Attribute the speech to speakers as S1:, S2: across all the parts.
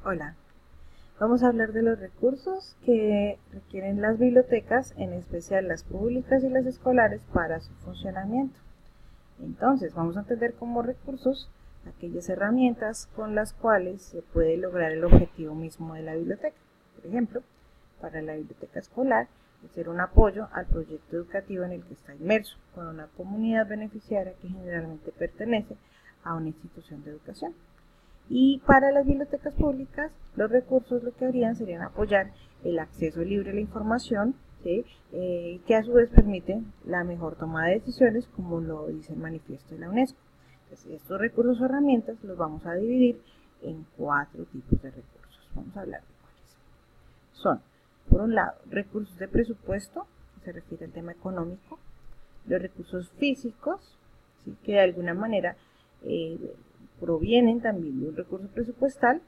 S1: Hola, vamos a hablar de los recursos que requieren las bibliotecas, en especial las públicas y las escolares, para su funcionamiento. Entonces, vamos a entender como recursos aquellas herramientas con las cuales se puede lograr el objetivo mismo de la biblioteca. Por ejemplo, para la biblioteca escolar, ser un apoyo al proyecto educativo en el que está inmerso, con una comunidad beneficiaria que generalmente pertenece a una institución de educación. Y para las bibliotecas públicas, los recursos lo que harían serían apoyar el acceso libre a la información, ¿sí? Que a su vez permite la mejor toma de decisiones, como lo dice el manifiesto de la UNESCO. Entonces, estos recursos o herramientas los vamos a dividir en 4 tipos de recursos. Vamos a hablar de cuáles. Son, por un lado, recursos de presupuesto, que se refiere al tema económico, los recursos físicos, ¿sí? Que de alguna manera provienen también de un recurso presupuestal,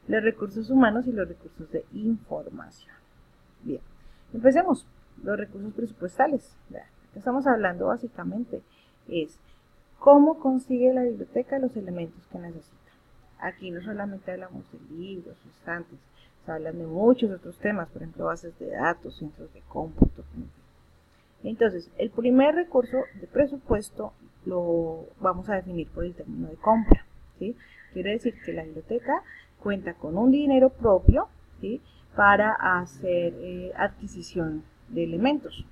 S1: los recursos humanos y los recursos de información. Bien, empecemos. Los recursos presupuestales. Estamos hablando básicamente es cómo consigue la biblioteca los elementos que necesita. Aquí no solamente hablamos de libros, estantes, se hablan de muchos otros temas, por ejemplo, bases de datos, centros de cómputo. Entonces, el primer recurso de presupuesto lo vamos a definir por el término de compra, ¿sí? Quiere decir que la biblioteca cuenta con un dinero propio, ¿sí? Para hacer adquisición de elementos.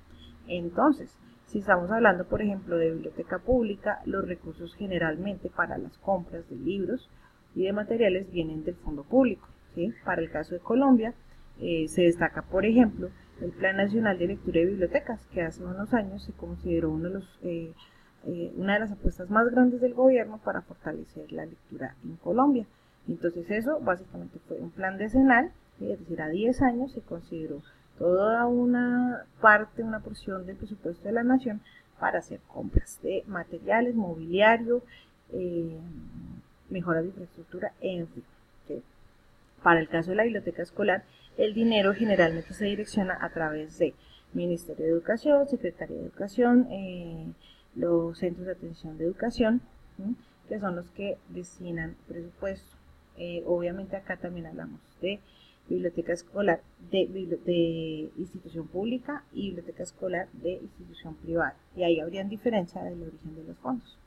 S1: Entonces, si estamos hablando, por ejemplo, de biblioteca pública, los recursos generalmente para las compras de libros y de materiales vienen del fondo público, ¿sí? Para el caso de Colombia, se destaca, por ejemplo, el Plan Nacional de Lectura y Bibliotecas, que hace unos años se consideró una de las apuestas más grandes del gobierno para fortalecer la lectura en Colombia. Entonces eso básicamente fue un plan decenal, es decir, a 10 años se consideró toda una parte, una porción del presupuesto de la nación para hacer compras de materiales, mobiliario, mejoras de infraestructura, en fin. ¿Sí? Para el caso de la biblioteca escolar, el dinero generalmente se direcciona a través de Ministerio de Educación, Secretaría de Educación, los centros de atención de educación, ¿sí? Que son los que destinan presupuesto. Obviamente acá también hablamos de biblioteca escolar de institución pública y biblioteca escolar de institución privada. Y ahí habrían diferencia del origen de los fondos.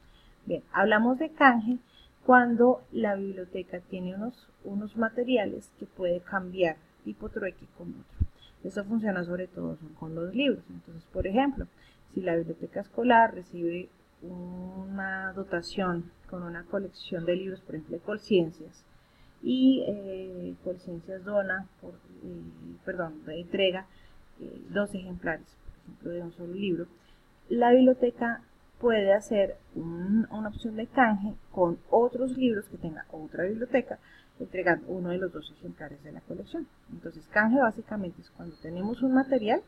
S1: Bien, hablamos de canje cuando la biblioteca tiene unos materiales que puede cambiar tipo trueque con otro. Esto funciona sobre todo con los libros. Entonces, por ejemplo, si la biblioteca escolar recibe una dotación con una colección de libros, por ejemplo, de Colciencias, y Colciencias dona, entrega 2 ejemplares, por ejemplo, de un solo libro, la biblioteca puede hacer una opción de canje con otros libros que tenga otra biblioteca, entregando uno de los 2 ejemplares de la colección. Entonces, canje básicamente es cuando tenemos un material,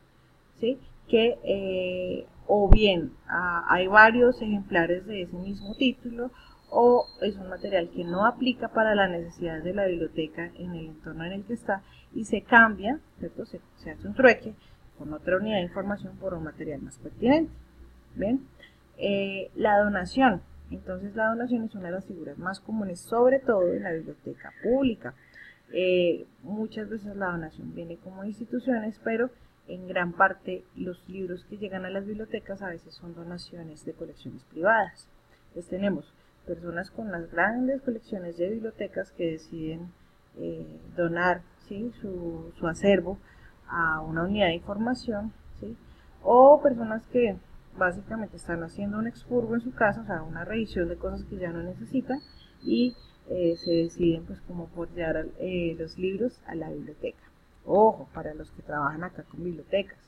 S1: ¿sí? Que o bien hay varios ejemplares de ese mismo título, o es un material que no aplica para las necesidades de la biblioteca en el entorno en el que está y se cambia, ¿cierto? Se hace un trueque con otra unidad de información por un material más pertinente. ¿Bien? La donación. Entonces la donación es una de las figuras más comunes, sobre todo en la biblioteca pública. Muchas veces la donación viene como instituciones, pero en gran parte los libros que llegan a las bibliotecas a veces son donaciones de colecciones privadas. Entonces tenemos personas con las grandes colecciones de bibliotecas que deciden donar, ¿sí? su acervo a una unidad de información, ¿sí? O personas que básicamente están haciendo un expurgo en su casa, o sea, una revisión de cosas que ya no necesitan y se deciden pues como apoyar los libros a la biblioteca. Ojo, para los que trabajan acá con bibliotecas,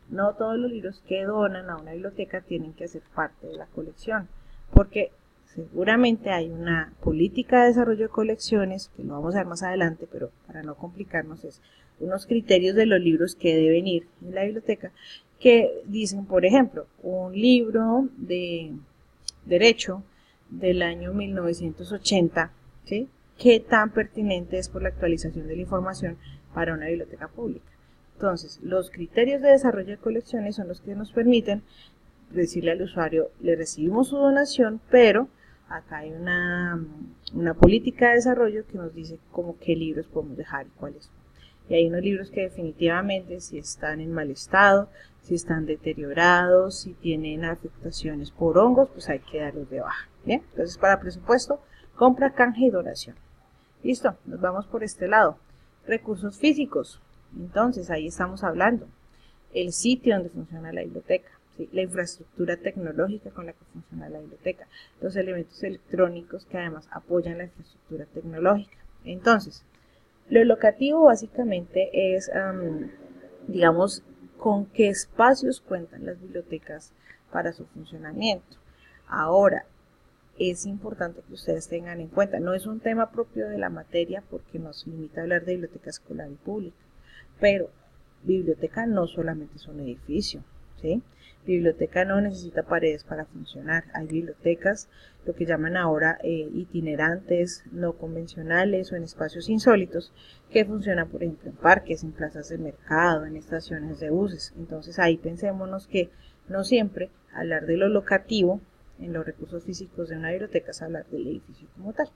S1: no todos los libros que donan a una biblioteca tienen que hacer parte de la colección, porque seguramente hay una política de desarrollo de colecciones, que lo vamos a ver más adelante, pero para no complicarnos es unos criterios de los libros que deben ir en la biblioteca, que dicen, por ejemplo, un libro de derecho del año 1980, ¿sí? ¿Qué tan pertinente es por la actualización de la información para una biblioteca pública? Entonces, los criterios de desarrollo de colecciones son los que nos permiten decirle al usuario, le recibimos su donación, pero acá hay una política de desarrollo que nos dice como qué libros podemos dejar y cuáles no. Y hay unos libros que definitivamente si están en mal estado, si están deteriorados, si tienen afectaciones por hongos, pues hay que darlos de baja. Bien, entonces para presupuesto, compra, canje y donación. Listo, nos vamos por este lado. Recursos físicos. Entonces ahí estamos hablando. El sitio donde funciona la biblioteca, ¿sí? La infraestructura tecnológica con la que funciona la biblioteca, los elementos electrónicos que además apoyan la infraestructura tecnológica. Entonces, lo locativo básicamente es, digamos, con qué espacios cuentan las bibliotecas para su funcionamiento. Ahora, es importante que ustedes tengan en cuenta, no es un tema propio de la materia porque nos limita a hablar de biblioteca escolar y pública, pero biblioteca no solamente es un edificio, ¿sí? Biblioteca no necesita paredes para funcionar. Hay bibliotecas, lo que llaman ahora itinerantes, no convencionales o en espacios insólitos, que funcionan, por ejemplo, en parques, en plazas de mercado, en estaciones de buses. Entonces ahí pensémonos que no siempre hablar de lo locativo en los recursos físicos de una biblioteca es hablar del edificio como tal.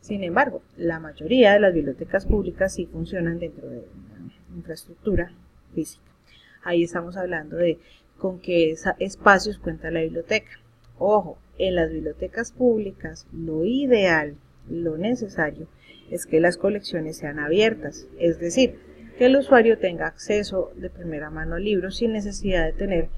S1: Sin embargo, la mayoría de las bibliotecas públicas sí funcionan dentro de una infraestructura física. Ahí estamos hablando de con qué espacios cuenta la biblioteca. Ojo, en las bibliotecas públicas lo ideal, lo necesario, es que las colecciones sean abiertas, es decir, que el usuario tenga acceso de primera mano a libros sin necesidad de tener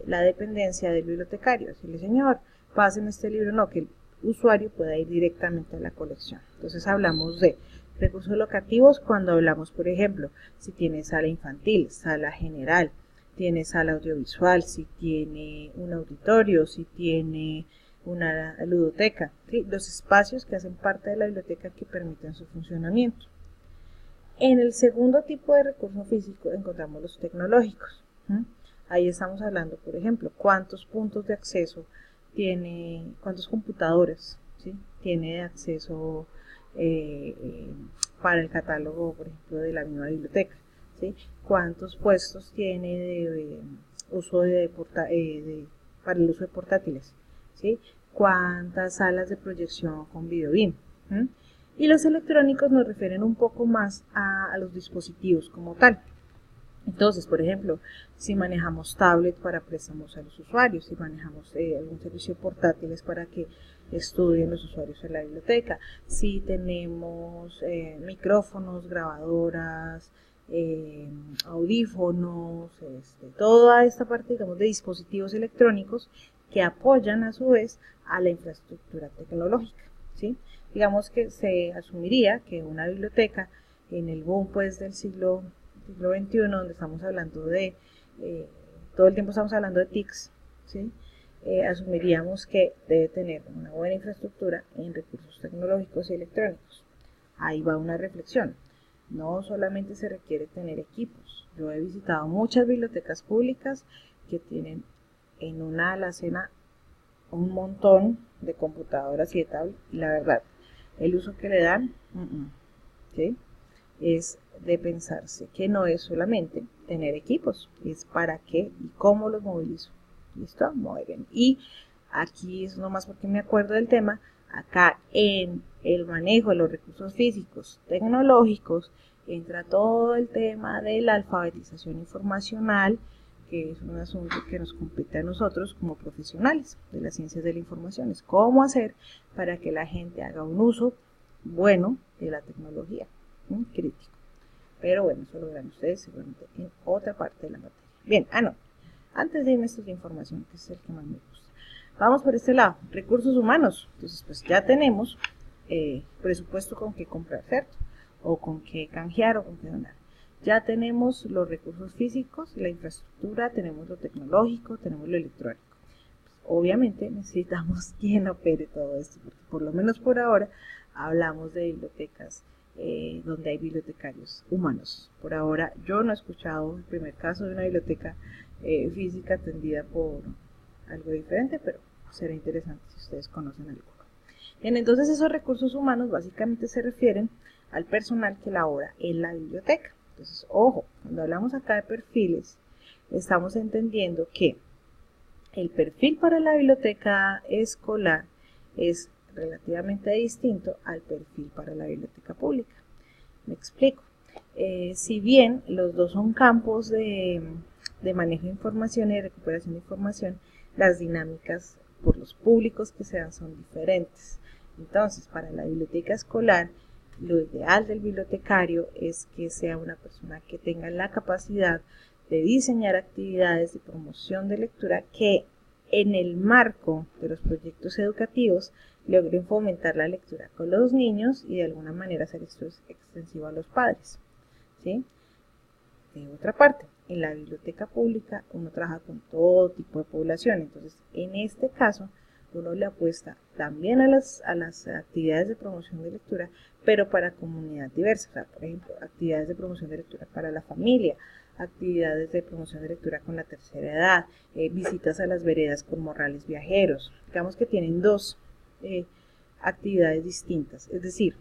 S1: la dependencia del bibliotecario. Decirle, señor, páseme este libro, no, que el usuario pueda ir directamente a la colección. Entonces hablamos de recursos locativos cuando hablamos, por ejemplo, si tiene sala infantil, sala general, tiene sala audiovisual, si tiene un auditorio, si tiene una ludoteca, ¿sí? Los espacios que hacen parte de la biblioteca que permiten su funcionamiento. En el segundo tipo de recurso físico encontramos los tecnológicos. Ahí estamos hablando, por ejemplo, cuántos puntos de acceso tiene, cuántos computadores, ¿sí? Tiene de acceso para el catálogo, por ejemplo, de la misma biblioteca, ¿sí? Cuántos puestos tiene de uso para el uso de portátiles, ¿sí? Cuántas salas de proyección con videobeam. Y los electrónicos nos refieren un poco más a los dispositivos como tal. Entonces, por ejemplo, si manejamos tablet para préstamos a los usuarios, si manejamos algún servicio portátiles para que estudien los usuarios en la biblioteca, si tenemos micrófonos, grabadoras, audífonos, toda esta parte, digamos, de dispositivos electrónicos que apoyan a su vez a la infraestructura tecnológica, ¿sí? Digamos que se asumiría que una biblioteca en el boom pues del siglo XXI, donde estamos hablando de, todo el tiempo estamos hablando de TICs, ¿sí? Asumiríamos que debe tener una buena infraestructura en recursos tecnológicos y electrónicos. Ahí va una reflexión. No solamente se requiere tener equipos. Yo he visitado muchas bibliotecas públicas que tienen en una alacena un montón de computadoras y de tablets, y la verdad, el uso que le dan, ¿sí? Es de pensarse que no es solamente tener equipos, es para qué y cómo los movilizo. ¿Listo? Muy bien. Y aquí es nomás porque me acuerdo del tema, acá en el manejo de los recursos físicos tecnológicos entra todo el tema de la alfabetización informacional, que es un asunto que nos compete a nosotros como profesionales de las ciencias de la información. Es cómo hacer para que la gente haga un uso bueno de la tecnología, crítico. Pero bueno, eso lo verán ustedes seguramente en otra parte de la materia. Bien, antes de irme a esta información, que es el que más me gusta, vamos por este lado, recursos humanos. Entonces, pues ya tenemos presupuesto con qué comprar, ¿cierto? O con qué canjear o con qué donar. Ya tenemos los recursos físicos, la infraestructura, tenemos lo tecnológico, tenemos lo electrónico. Pues, obviamente necesitamos quien opere todo esto, porque por lo menos por ahora hablamos de bibliotecas donde hay bibliotecarios humanos. Por ahora yo no he escuchado el primer caso de una biblioteca física atendida por algo diferente, pero será interesante si ustedes conocen algo. Bien, entonces esos recursos humanos básicamente se refieren al personal que labora en la biblioteca. Entonces, ojo, cuando hablamos acá de perfiles, estamos entendiendo que el perfil para la biblioteca escolar es relativamente distinto al perfil para la biblioteca pública. Me explico. Si bien los dos son campos de manejo de información y de recuperación de información, las dinámicas por los públicos que se dan son diferentes. Entonces, para la biblioteca escolar, lo ideal del bibliotecario es que sea una persona que tenga la capacidad de diseñar actividades de promoción de lectura que en el marco de los proyectos educativos logren fomentar la lectura con los niños y de alguna manera hacer esto extensivo a los padres, ¿sí? De otra parte, en la biblioteca pública uno trabaja con todo tipo de población, entonces en este caso uno le apuesta también a las actividades de promoción de lectura, pero para comunidad diversa, o sea, por ejemplo, actividades de promoción de lectura para la familia, actividades de promoción de lectura con la tercera edad, visitas a las veredas con morrales viajeros. Digamos que tienen dos actividades distintas, es decir,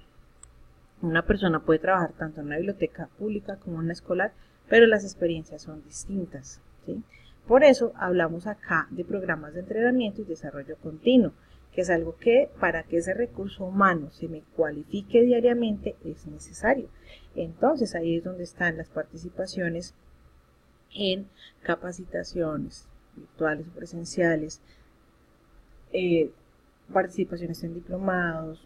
S1: una persona puede trabajar tanto en una biblioteca pública como en una escolar, pero las experiencias son distintas, ¿sí? Por eso hablamos acá de programas de entrenamiento y desarrollo continuo, que es algo que para que ese recurso humano se me cualifique diariamente es necesario. Entonces ahí es donde están las participaciones en capacitaciones virtuales o presenciales, participaciones en diplomados,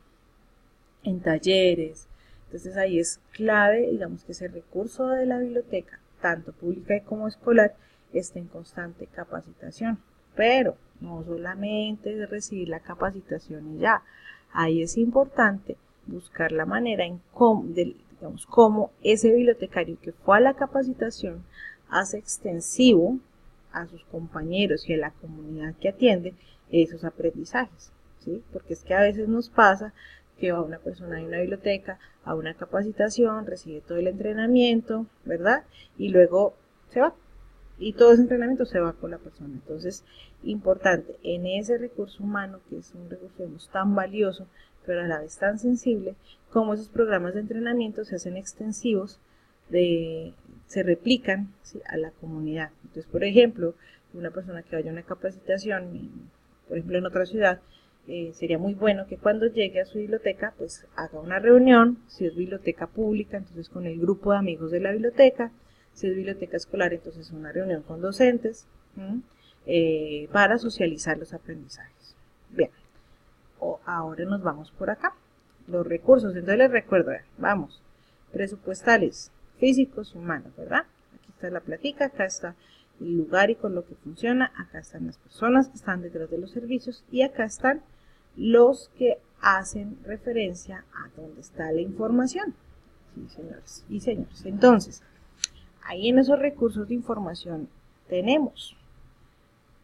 S1: en talleres. Entonces ahí es clave, digamos, que ese recurso de la biblioteca, tanto pública como escolar, esté en constante capacitación. Pero no solamente de recibir la capacitación y ya. Ahí es importante buscar la manera en cómo ese bibliotecario que fue a la capacitación hace extensivo a sus compañeros y a la comunidad que atiende esos aprendizajes, ¿sí? Porque es que a veces nos pasa que va una persona de una biblioteca a una capacitación, recibe todo el entrenamiento, ¿verdad? Y luego se va. Y todo ese entrenamiento se va con la persona. Entonces, importante, en ese recurso humano, que es un recurso tan valioso, pero a la vez tan sensible, como esos programas de entrenamiento se hacen extensivos, se replican, ¿sí?, a la comunidad. Entonces, por ejemplo, una persona que vaya a una capacitación, por ejemplo, en otra ciudad, sería muy bueno que cuando llegue a su biblioteca, pues haga una reunión, si es biblioteca pública, entonces con el grupo de amigos de la biblioteca, si es biblioteca escolar, entonces una reunión con docentes, para socializar los aprendizajes. Bien, ahora nos vamos por acá, los recursos. Entonces les recuerdo, vamos, presupuestales, físicos y humanos, ¿verdad? Aquí está la platica, acá está el lugar y con lo que funciona, acá están las personas que están detrás de los servicios y acá están los que hacen referencia a dónde está la información. Sí, señores y señores. Entonces, ahí en esos recursos de información tenemos,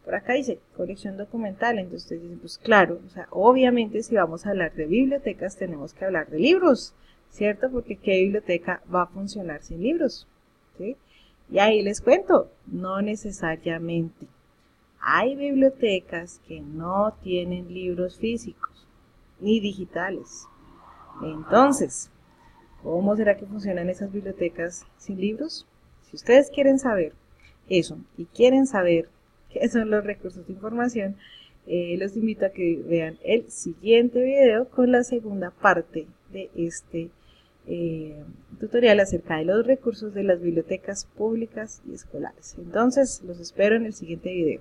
S1: por acá dice colección documental, entonces ustedes dicen, pues claro, o sea, obviamente si vamos a hablar de bibliotecas tenemos que hablar de libros, ¿cierto? Porque ¿qué biblioteca va a funcionar sin libros? ¿Sí? Y ahí les cuento, no necesariamente. Hay bibliotecas que no tienen libros físicos ni digitales. Entonces, ¿cómo será que funcionan esas bibliotecas sin libros? Si ustedes quieren saber eso y quieren saber qué son los recursos de información, los invito a que vean el siguiente video con la segunda parte de este tutorial acerca de los recursos de las bibliotecas públicas y escolares. Entonces, los espero en el siguiente video.